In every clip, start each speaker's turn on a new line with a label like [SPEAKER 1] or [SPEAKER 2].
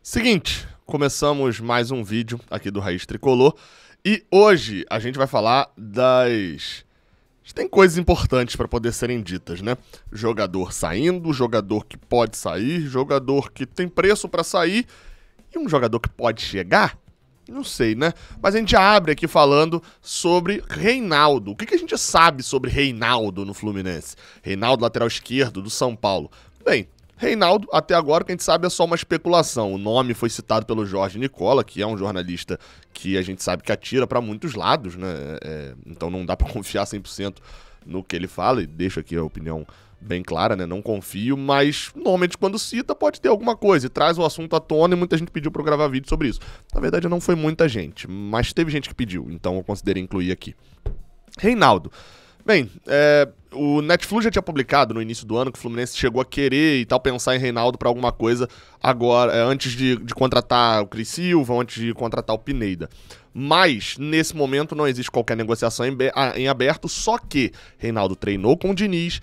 [SPEAKER 1] Seguinte, começamos mais um vídeo aqui do Raiz Tricolor e hoje a gente vai falar das... Tem coisas importantes para poder serem ditas, né? Jogador saindo, jogador que pode sair, jogador que tem preço para sair e um jogador que pode chegar? Não sei, né? Mas a gente abre aqui falando sobre Reinaldo. O que a gente sabe sobre Reinaldo no Fluminense? Reinaldo, lateral esquerdo do São Paulo. Bem, Reinaldo, até agora, o que a gente sabe é só uma especulação. O nome foi citado pelo Jorge Nicola, que é um jornalista que a gente sabe que atira para muitos lados, né? Então não dá para confiar 100% no que ele fala, e deixo aqui a opinião bem clara, né? Não confio, mas normalmente quando cita pode ter alguma coisa e traz o assunto à tona e muita gente pediu para eu gravar vídeo sobre isso. Na verdade não foi muita gente, mas teve gente que pediu, então eu considerei incluir aqui. Reinaldo. Bem, o Netflix já tinha publicado no início do ano que o Fluminense chegou a querer e tal, pensar em Reinaldo para alguma coisa agora, antes de contratar o Cris Silva, antes de contratar o Pineda. Mas, nesse momento, não existe qualquer negociação em aberto, só que Reinaldo treinou com o Diniz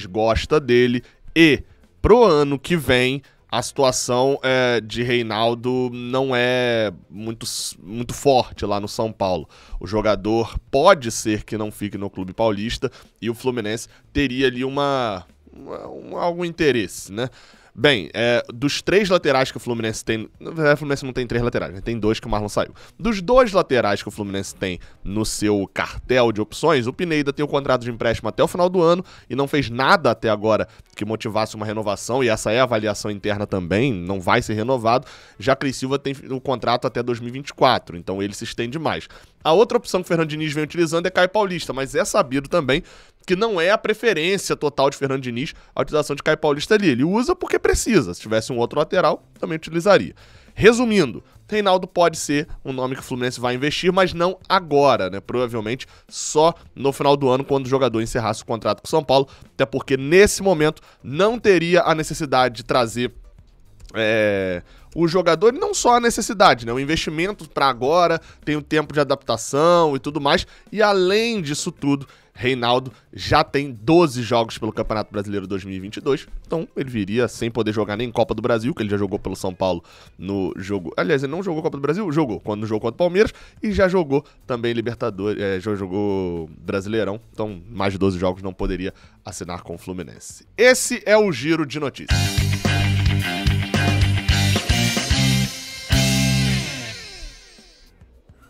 [SPEAKER 1] gosta dele e pro ano que vem a situação de Reinaldo não é muito forte lá no São Paulo. O jogador pode ser que não fique no clube paulista e o Fluminense teria ali algum interesse, né? Bem, dos 3 laterais que o Fluminense tem... Na verdade, o Fluminense não tem 3 laterais, né? Tem 2 que o Marlon saiu. Dos 2 laterais que o Fluminense tem no seu cartel de opções, o Pineda tem o contrato de empréstimo até o final do ano e não fez nada até agora que motivasse uma renovação, e essa é a avaliação interna também, não vai ser renovado. Já Cris Silva tem o contrato até 2024, então ele se estende mais. A outra opção que o Fernando Diniz vem utilizando é Caio Paulista, mas é sabido também que não é a preferência total de Fernando Diniz a utilização de Caio Paulista ali. Ele usa porque precisa. Se tivesse um outro lateral, também utilizaria. Resumindo, Reinaldo pode ser um nome que o Fluminense vai investir, mas não agora, né? Provavelmente só no final do ano, quando o jogador encerrasse o contrato com o São Paulo, até porque nesse momento não teria a necessidade de trazer o jogador, e não só a necessidade, né? O investimento para agora, tem o tempo de adaptação e tudo mais, e além disso tudo, Reinaldo já tem 12 jogos pelo Campeonato Brasileiro 2022, então ele viria sem poder jogar nem Copa do Brasil, que ele já jogou pelo São Paulo no jogo... Aliás, ele não jogou Copa do Brasil? Jogou, quando no jogo contra o Palmeiras, e já jogou também Libertadores, já jogou Brasileirão, então mais de 12 jogos não poderia assinar com o Fluminense. Esse é o Giro de Notícias.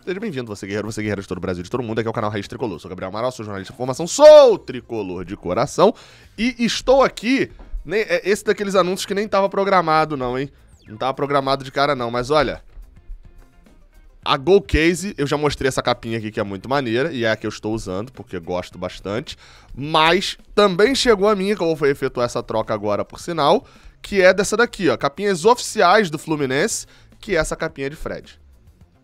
[SPEAKER 1] Seja bem-vindo, você guerreiro de todo o Brasil, de todo mundo, aqui é o canal Raiz Tricolor. Sou Gabriel Amaral, sou jornalista de formação, sou tricolor de coração e estou aqui, esse daqueles anúncios que nem tava programado não, hein? Não tava programado de cara não, mas olha, a Go Case, eu já mostrei essa capinha aqui que é muito maneira e é a que eu estou usando porque gosto bastante, mas também chegou a minha, que eu vou efetuar essa troca agora por sinal, que é dessa daqui, ó, capinhas oficiais do Fluminense, que é essa capinha de Fred.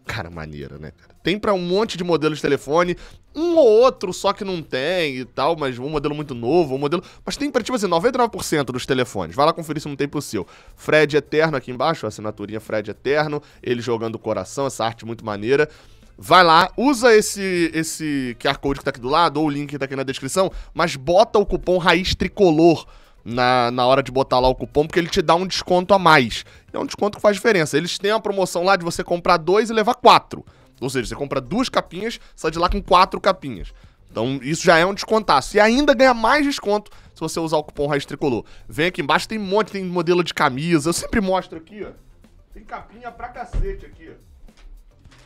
[SPEAKER 1] Cara, maneira, né, cara? Tem pra um monte de modelos de telefone, um ou outro só que não tem e tal, mas um modelo muito novo, um modelo... Mas tem pra, tipo assim, 99% dos telefones. Vai lá conferir se não tem pro seu. Fred Eterno aqui embaixo, a assinaturinha Fred Eterno, ele jogando o coração, essa arte muito maneira. Vai lá, usa esse QR Code que tá aqui do lado, ou o link que tá aqui na descrição, mas bota o cupom Raiz Tricolor na hora de botar lá o cupom, porque ele te dá um desconto a mais. É um desconto que faz diferença. Eles têm uma promoção lá de você comprar 2 e levar 4. Ou seja, você compra 2 capinhas, sai de lá com 4 capinhas. Então isso já é um descontaço. E ainda ganha mais desconto se você usar o cupom Raiz Tricolor. Vem aqui embaixo, tem um monte, tem modelo de camisa. Eu sempre mostro aqui, ó. Tem capinha pra cacete aqui,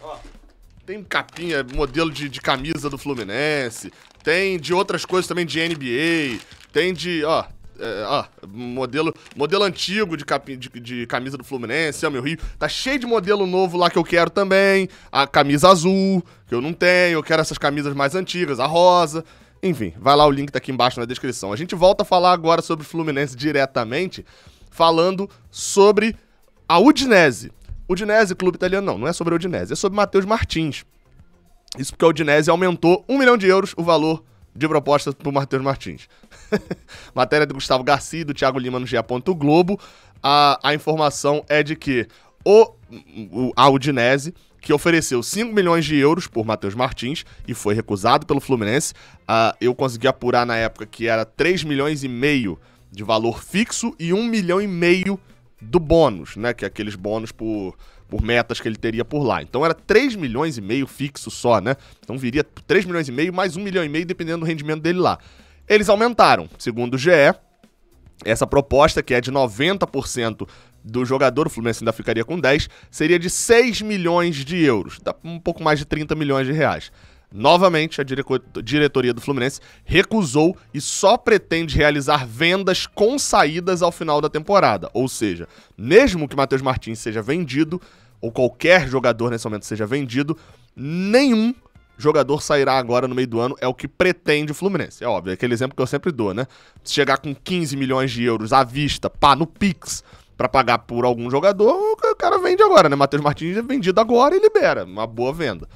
[SPEAKER 1] ó. Tem capinha, modelo de camisa do Fluminense. Tem de outras coisas também, de NBA. Tem de, modelo antigo de camisa do Fluminense, é o meu Rio. Tá cheio de modelo novo lá que eu quero também. A camisa azul, que eu não tenho. Eu quero essas camisas mais antigas, a rosa. Enfim, vai lá, o link tá aqui embaixo na descrição. A gente volta a falar agora sobre o Fluminense diretamente, falando sobre a Udinese. Udinese, clube italiano, não é sobre a Udinese, é sobre Matheus Martins. Isso porque a Udinese aumentou 1 milhão de euros o valor de propostas pro Matheus Martins. Matéria do Gustavo Garcia e do Thiago Lima no GE. Globo. A informação é de que a Udinese, que ofereceu 5 milhões de euros por Matheus Martins e foi recusado pelo Fluminense, eu consegui apurar na época que era 3 milhões e meio de valor fixo e 1 milhão e meio do bônus, né? Que é aqueles bônus por metas que ele teria por lá. Então era 3,5 milhões fixo só, né? Então viria 3,5 milhões mais 1,5 milhão dependendo do rendimento dele lá. Eles aumentaram, segundo o GE, essa proposta, que é de 90% do jogador, o Fluminense ainda ficaria com 10, seria de 6 milhões de euros, dá um pouco mais de 30 milhões de reais. Novamente, a diretoria do Fluminense recusou e só pretende realizar vendas com saídas ao final da temporada. Ou seja, mesmo que Matheus Martins seja vendido, ou qualquer jogador nesse momento seja vendido, nenhum jogador sairá agora no meio do ano, é o que pretende o Fluminense. É óbvio, é aquele exemplo que eu sempre dou, né? Se chegar com 15 milhões de euros à vista, no Pix, pra pagar por algum jogador, o cara vende agora, né? Matheus Martins é vendido agora e libera, uma boa venda.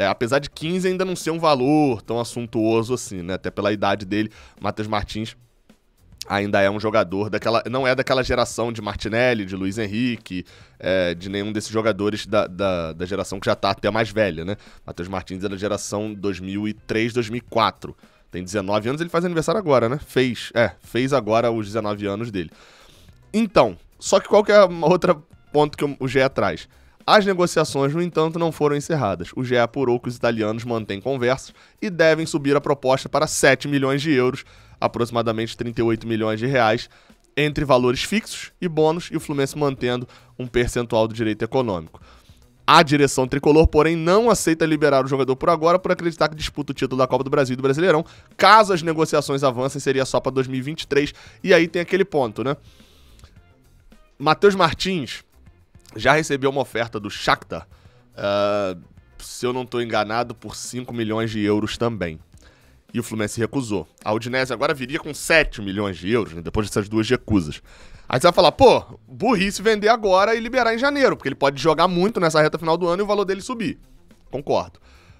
[SPEAKER 1] Apesar de 15 ainda não ser um valor tão assuntuoso assim, né? Até pela idade dele, Matheus Martins ainda é um jogador não é daquela geração de Martinelli, de Luiz Henrique, de nenhum desses jogadores da geração que já tá até mais velha, né? Matheus Martins é da geração 2003, 2004. Tem 19 anos, ele faz aniversário agora, né? Fez agora os 19 anos dele. Então, só que qual que é outro ponto que o GE traz? As negociações, no entanto, não foram encerradas. O GE apurou que os italianos mantêm conversas e devem subir a proposta para 7 milhões de euros, aproximadamente 38 milhões de reais, entre valores fixos e bônus, e o Fluminense mantendo um percentual do direito econômico. A direção tricolor, porém, não aceita liberar o jogador por agora, por acreditar que disputa o título da Copa do Brasil e do Brasileirão. Caso as negociações avancem, seria só para 2023. E aí tem aquele ponto, né? Matheus Martins já recebeu uma oferta do Shakhtar, se eu não estou enganado, por 5 milhões de euros também. E o Fluminense recusou. A Udinese agora viria com 7 milhões de euros, né, depois dessas duas recusas. Aí você vai falar, burrice vender agora e liberar em janeiro, porque ele pode jogar muito nessa reta final do ano e o valor dele subir. Concordo.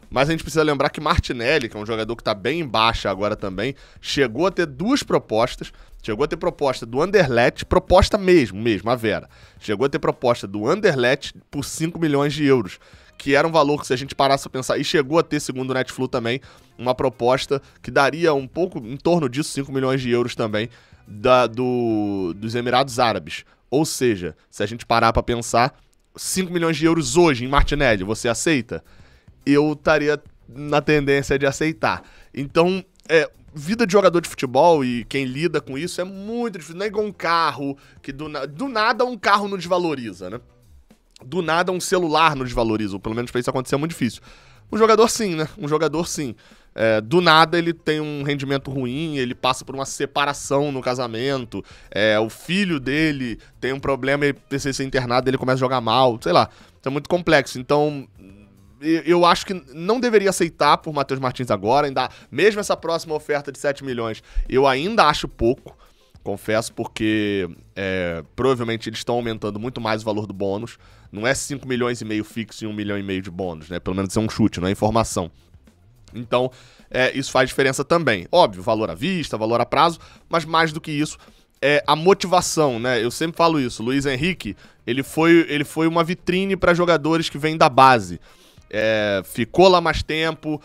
[SPEAKER 1] Mas a gente precisa lembrar que Martinelli, que é um jogador que está bem em baixa agora também, chegou a ter duas propostas. Chegou a ter proposta do Anderlecht, proposta mesmo, a Vera. Chegou a ter proposta do Anderlecht por 5 milhões de euros, que era um valor que, se a gente parasse a pensar, e chegou a ter, segundo o Netflix também, uma proposta que daria um pouco, em torno disso, 5 milhões de euros também, dos Emirados Árabes. Ou seja, se a gente parar para pensar, 5 milhões de euros hoje em Martinelli, você aceita? Eu estaria na tendência de aceitar. Então, vida de jogador de futebol e quem lida com isso é muito difícil. Não é igual um carro, que do nada um carro não desvaloriza, né? Do nada um celular não desvaloriza, ou pelo menos pra isso acontecer é muito difícil. Um jogador sim, né? Um jogador sim. Do nada ele tem um rendimento ruim, ele passa por uma separação no casamento, o filho dele tem um problema e precisa ser internado, ele começa a jogar mal, sei lá. Isso é muito complexo, então eu acho que não deveria aceitar por Matheus Martins agora, ainda, mesmo essa próxima oferta de 7 milhões, eu ainda acho pouco, confesso, porque provavelmente eles estão aumentando muito mais o valor do bônus. Não é 5 milhões e meio fixo e 1 milhão e meio de bônus, né? Pelo menos é um chute, não é informação. Então, isso faz diferença também. Óbvio, valor à vista, valor a prazo, mas mais do que isso, a motivação, né? Eu sempre falo isso. Luiz Henrique, ele foi uma vitrine para jogadores que vêm da base. Ficou lá mais tempo,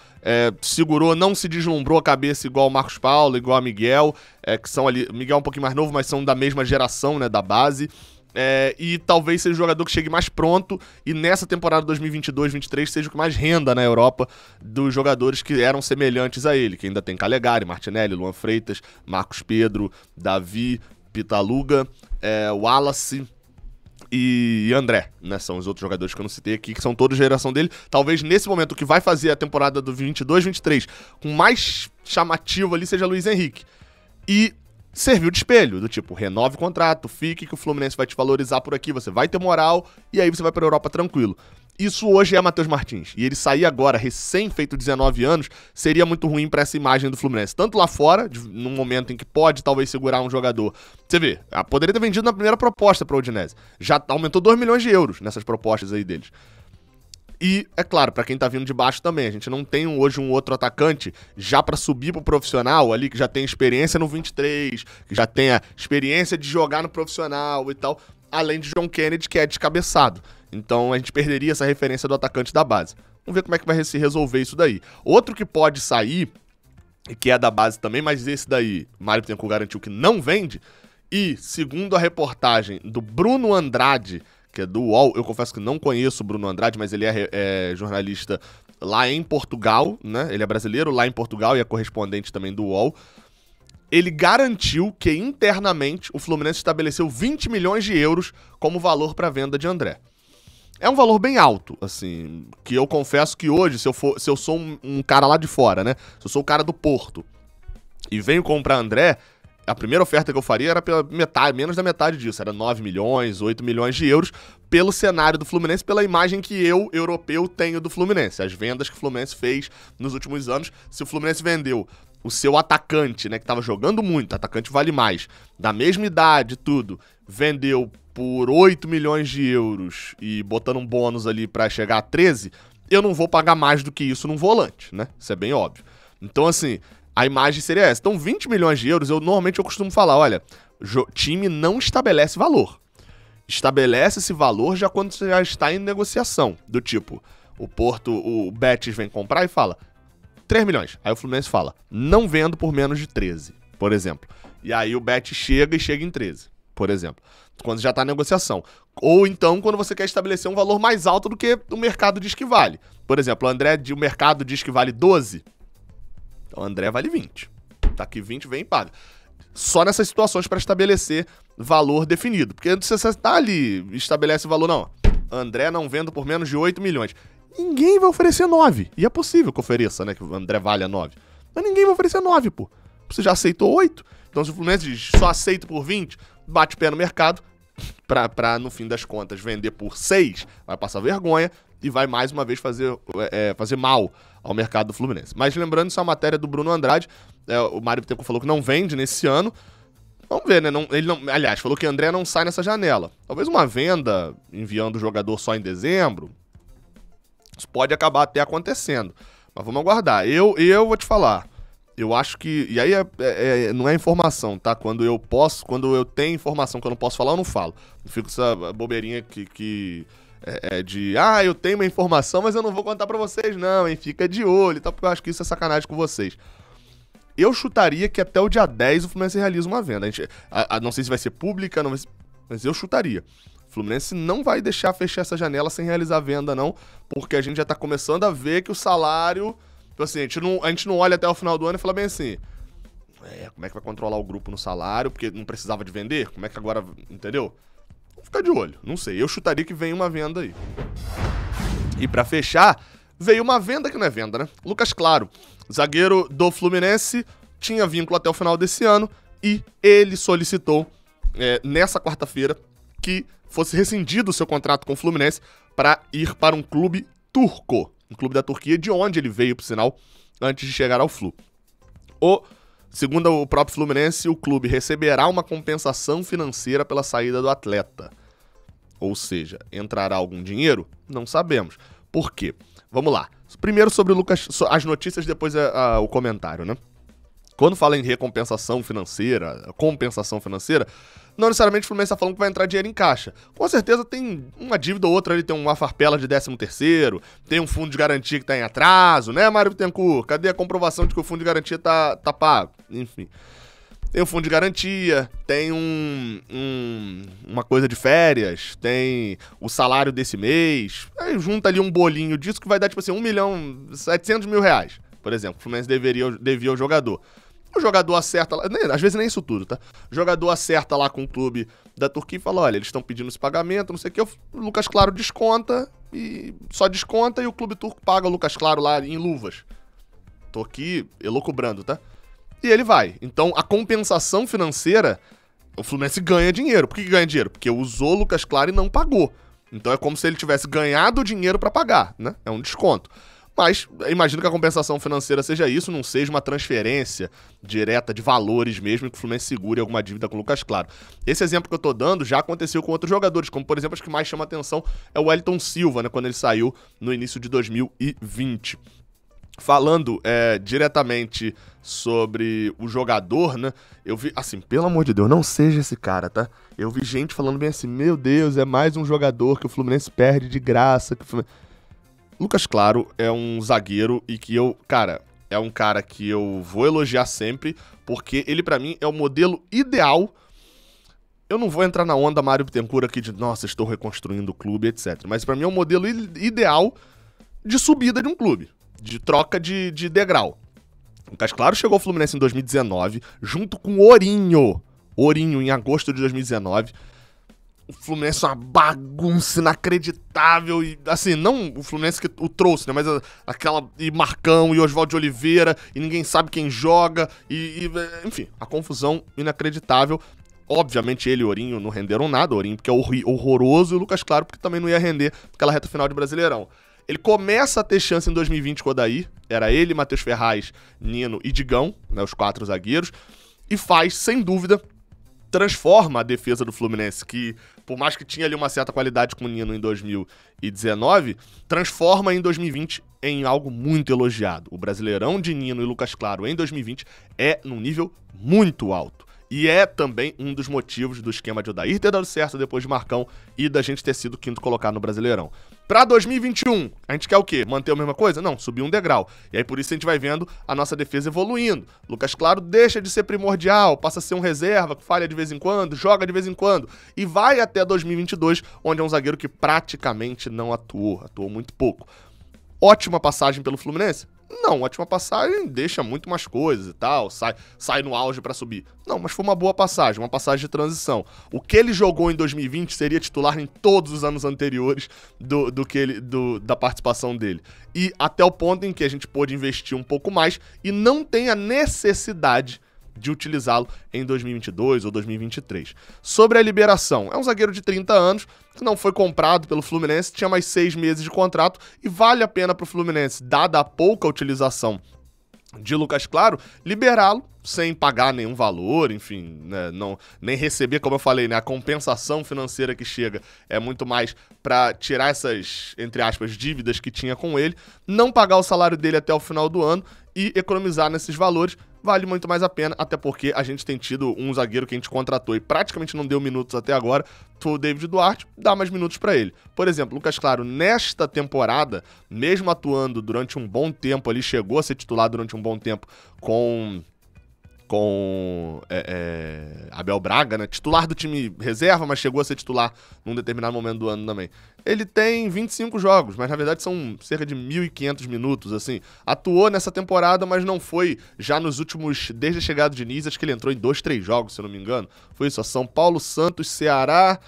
[SPEAKER 1] segurou, não se deslumbrou a cabeça igual o Marcos Paulo, igual a Miguel, que são ali, Miguel é um pouquinho mais novo, mas são da mesma geração, né, da base, e talvez seja o jogador que chegue mais pronto e nessa temporada 2022-23 seja o que mais renda na Europa dos jogadores que eram semelhantes a ele, que ainda tem Calegari, Martinelli, Luan Freitas, Marcos Pedro, Davi, Pitaluga, Wallace e André, né? São os outros jogadores que eu não citei aqui, que são todos geração dele. Talvez nesse momento o que vai fazer a temporada do 22-23 com mais chamativo ali seja Luiz Henrique. E serviu de espelho, do tipo, renove o contrato, fique que o Fluminense vai te valorizar por aqui, você vai ter moral e aí você vai pra Europa tranquilo. Isso hoje é Matheus Martins. E ele sair agora, recém-feito 19 anos, seria muito ruim pra essa imagem do Fluminense. Tanto lá fora, num momento em que pode talvez segurar um jogador. Você vê, poderia ter vendido na primeira proposta pra Udinese. Já aumentou 2 milhões de euros nessas propostas aí deles. E, é claro, pra quem tá vindo de baixo também. A gente não tem hoje um outro atacante já pra subir pro profissional ali, que já tem experiência no 23, que já tem a experiência de jogar no profissional e tal. Além de John Kennedy, que é descabeçado. Então a gente perderia essa referência do atacante da base. Vamos ver como é que vai se resolver isso daí. Outro que pode sair, e que é da base também, mas esse daí, Mário Bittencourt garantiu que não vende, E, segundo a reportagem do Bruno Andrade, que é do UOL, eu confesso que não conheço o Bruno Andrade, mas ele é jornalista lá em Portugal, né? Ele é brasileiro lá em Portugal e é correspondente também do UOL. Ele garantiu que internamente o Fluminense estabeleceu 20 milhões de euros como valor para a venda de André. É um valor bem alto, assim, que eu confesso que hoje, se eu sou um cara lá de fora, né? Se eu sou o cara do Porto e venho comprar André, a primeira oferta que eu faria era pela metade, menos da metade disso, era 9 milhões, 8 milhões de euros, pelo cenário do Fluminense, pela imagem que eu, europeu, tenho do Fluminense. As vendas que o Fluminense fez nos últimos anos. Se o Fluminense vendeu o seu atacante, né, que tava jogando muito, atacante vale mais, da mesma idade, tudo, vendeu por 8 milhões de euros e botando um bônus ali pra chegar a 13, eu não vou pagar mais do que isso num volante, né? Isso é bem óbvio. Então, assim, a imagem seria essa. Então, 20 milhões de euros, normalmente eu costumo falar, olha, time não estabelece valor. Estabelece esse valor já quando você já está em negociação. Do tipo, o Porto, o Betis vem comprar e fala 3 milhões. Aí o Fluminense fala, não vendo por menos de 13, por exemplo. E aí o Betis chega em 13, por exemplo. Quando já está em negociação. Ou então quando você quer estabelecer um valor mais alto do que o mercado diz que vale. Por exemplo, o mercado diz que vale 12, então o André vale 20. Tá aqui 20, vem e paga. Só nessas situações para estabelecer valor definido. Porque se você tá ali, estabelece valor, não. André não vendo por menos de 8 milhões. Ninguém vai oferecer 9. E é possível que ofereça, né? Que o André valha 9. Mas ninguém vai oferecer 9, pô. Você já aceitou 8. Então se o Fluminense diz, só aceito por 20, bate pé no mercado, pra no fim das contas vender por 6, vai passar vergonha e vai mais uma vez fazer mal ao mercado do Fluminense. Mas lembrando, isso é uma matéria do Bruno Andrade, o Mário Bittencourt falou que não vende nesse ano. Vamos ver, né? Aliás, falou que André não sai nessa janela. Talvez uma venda enviando o jogador só em dezembro, isso pode acabar até acontecendo. Mas vamos aguardar. Eu vou te falar. Eu acho que... E aí não é informação, tá? Quando eu tenho informação que eu não posso falar, eu não falo. Eu fico com essa bobeirinha que eu tenho uma informação, mas eu não vou contar pra vocês, não, hein? Fica de olho, tá? Porque eu acho que isso é sacanagem com vocês. Eu chutaria que até o dia 10 o Fluminense realiza uma venda. Não sei se vai ser pública, mas eu chutaria. O Fluminense não vai deixar fechar essa janela sem realizar a venda, não, porque a gente já tá começando a ver que o salário... Então, assim, a gente não olha até o final do ano e fala bem assim, como é que vai controlar o grupo no salário, porque não precisava de vender? Como é que agora, entendeu? Vamos ficar de olho, não sei. Eu chutaria que vem uma venda aí. E pra fechar, veio uma venda que não é venda, né? Lucas Claro, zagueiro do Fluminense, tinha vínculo até o final desse ano e ele solicitou, nessa quarta-feira, que fosse rescindido o seu contrato com o Fluminense para ir para um clube turco. Um clube da Turquia, de onde ele veio, por sinal, antes de chegar ao Flu. Segundo o próprio Fluminense, o clube receberá uma compensação financeira pela saída do atleta. Ou seja, entrará algum dinheiro? Não sabemos. Por quê? Vamos lá. Primeiro sobre o Lucas, as notícias, depois o comentário, né? Quando fala em compensação financeira, não necessariamente o Fluminense está falando que vai entrar dinheiro em caixa. Com certeza tem uma dívida ou outra ali, tem uma farpela de 13º, tem um fundo de garantia que está em atraso, né, Mário Bittencourt? Cadê a comprovação de que o fundo de garantia tá pago? Enfim. Tem um fundo de garantia, tem uma coisa de férias, tem o salário desse mês, aí junta ali um bolinho disso que vai dar, tipo assim, 1.700.000 reais, por exemplo, o Fluminense devia ao jogador. O jogador acerta lá, às vezes nem isso tudo, tá? O jogador acerta lá com o clube da Turquia e fala, olha, eles estão pedindo esse pagamento, não sei o que, o Lucas Claro desconta e o clube turco paga o Lucas Claro lá em luvas. Tô aqui elucubrando, tá? E ele vai. Então, a compensação financeira, o Fluminense ganha dinheiro. Por que ganha dinheiro? Porque usou o Lucas Claro e não pagou. Então, é como se ele tivesse ganhado dinheiro pra pagar, né? É um desconto. Mas imagino que a compensação financeira seja isso, não seja uma transferência direta de valores mesmo, que o Fluminense segure alguma dívida com o Lucas Claro. Esse exemplo que eu tô dando já aconteceu com outros jogadores, como por exemplo, acho que mais chama atenção é o Wellington Silva, né, quando ele saiu no início de 2020. Falando diretamente sobre o jogador, né, eu vi, assim, pelo amor de Deus, não seja esse cara, tá? Eu vi gente falando bem assim, meu Deus, é mais um jogador que o Fluminense perde de graça, que o Fluminense... Lucas Claro é um zagueiro e que é um cara que eu vou elogiar sempre, porque ele pra mim é o modelo ideal eu não vou entrar na onda Mário Bittencourt aqui de, nossa, estou reconstruindo o clube, etc. Mas pra mim é um modelo ideal de subida de um clube, de troca de degrau. O Lucas Claro chegou ao Fluminense em 2019, junto com o Ourinho, em agosto de 2019. O Fluminense é uma bagunça inacreditável. E, assim, não o Fluminense que o trouxe, né? Mas aquela. E Marcão e Oswaldo de Oliveira, e ninguém sabe quem joga. Enfim, a confusão inacreditável. Obviamente ele e o Ourinho não renderam nada. O Ourinho porque é horroroso, e o Lucas Claro porque também não ia render aquela reta final de Brasileirão. Ele começa a ter chance em 2020 com o Odair. Era ele, Matheus Ferraz, Nino e Digão, né? Os 4 zagueiros. E faz, sem dúvida, transforma a defesa do Fluminense, que por mais que tinha ali uma certa qualidade com o Nino em 2019, transforma em 2020 em algo muito elogiado. O Brasileirão de Nino e Lucas Claro em 2020 é num nível muito alto. E é também um dos motivos do esquema de Odair ter dado certo depois de Marcão e da gente ter sido quinto colocado no Brasileirão. Pra 2021, a gente quer o quê? Manter a mesma coisa? Não, subir um degrau. E aí por isso a gente vai vendo a nossa defesa evoluindo. Lucas Claro deixa de ser primordial, passa a ser um reserva, que falha de vez em quando, joga de vez em quando. E vai até 2022, onde é um zagueiro que praticamente não atuou muito pouco. Ótima passagem pelo Fluminense? Não, ótima passagem deixa muito mais coisas e tal, sai no auge pra subir. Não, mas foi uma boa passagem, uma passagem de transição. O que ele jogou em 2020 seria titular em todos os anos anteriores da participação dele. E até o ponto em que a gente pôde investir um pouco mais e não tem a necessidade de utilizá-lo em 2022 ou 2023. Sobre a liberação, é um zagueiro de 30 anos, que não foi comprado pelo Fluminense, tinha mais 6 meses de contrato e vale a pena para o Fluminense, dada a pouca utilização de Lucas Claro, liberá-lo sem pagar nenhum valor, enfim, né, nem receber, como eu falei, né, a compensação financeira que chega é muito mais para tirar essas, entre aspas, dívidas que tinha com ele, não pagar o salário dele até o final do ano e economizar nesses valores. Vale muito mais a pena, até porque a gente tem tido um zagueiro que a gente contratou e praticamente não deu minutos até agora, foi o David Duarte, dá mais minutos pra ele. Por exemplo, Lucas Claro, nesta temporada, mesmo atuando durante um bom tempo ali, chegou a ser titular durante um bom tempo com Abel Braga, né? Titular do time reserva, mas chegou a ser titular num determinado momento do ano também. Ele tem 25 jogos, mas na verdade são cerca de 1.500 minutos, assim. Atuou nessa temporada, mas não foi já nos últimos, desde a chegada de Diniz, acho que ele entrou em 2, 3 jogos, se eu não me engano. Foi isso, ó, São Paulo, Santos, Ceará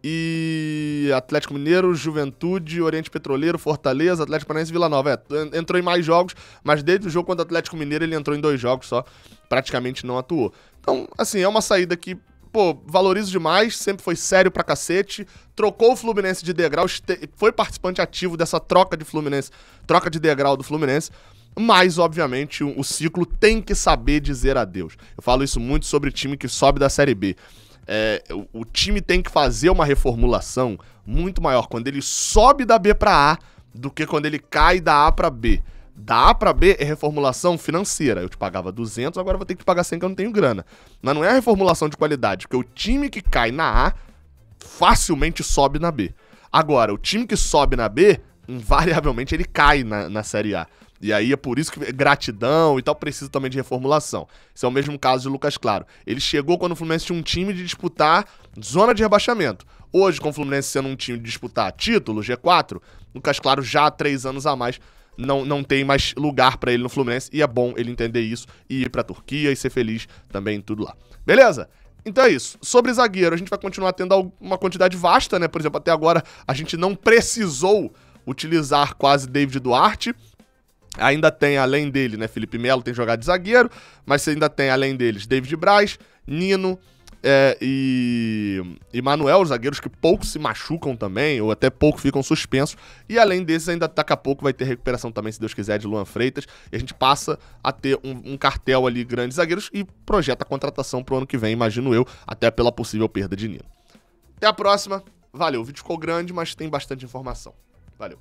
[SPEAKER 1] e Atlético Mineiro, Juventude, Oriente Petroleiro, Fortaleza, Atlético Paranaense e Vila Nova. Entrou em mais jogos, mas desde o jogo contra o Atlético Mineiro ele entrou em 2 jogos só, praticamente não atuou. Então, assim, é uma saída que, pô, valorizo demais, sempre foi sério pra cacete, trocou o Fluminense de degrau, foi participante ativo dessa troca de degrau do Fluminense, mas, obviamente, o ciclo tem que saber dizer adeus. Eu falo isso muito sobre time que sobe da Série B. O time tem que fazer uma reformulação muito maior quando ele sobe da B pra A do que quando ele cai da A pra B. Da A pra B é reformulação financeira. Eu te pagava 200, agora eu vou ter que te pagar 100 que eu não tenho grana. Mas não é a reformulação de qualidade, porque o time que cai na A facilmente sobe na B. Agora, o time que sobe na B, invariavelmente ele cai na Série A. E aí é por isso que gratidão e tal precisa também de reformulação. Esse é o mesmo caso de Lucas Claro. Ele chegou quando o Fluminense tinha um time de disputar zona de rebaixamento. Hoje, com o Fluminense sendo um time de disputar título, G4, Lucas Claro já há 3 anos a mais não tem mais lugar pra ele no Fluminense. E é bom ele entender isso e ir pra Turquia e ser feliz também em tudo lá. Beleza? Então é isso. Sobre zagueiro, a gente vai continuar tendo uma quantidade vasta, né? Por exemplo, até agora a gente não precisou utilizar quase David Duarte. Ainda tem, além dele, né, Felipe Melo tem jogado de zagueiro, mas você ainda tem, além deles, David Braz, Nino e Manuel, os zagueiros que pouco se machucam também, ou até pouco ficam suspensos. E além desses, ainda daqui a pouco vai ter recuperação também, se Deus quiser, de Luan Freitas. E a gente passa a ter um cartel ali grande de zagueiros e projeta a contratação pro ano que vem, imagino eu, até pela possível perda de Nino. Até a próxima. Valeu, o vídeo ficou grande, mas tem bastante informação. Valeu.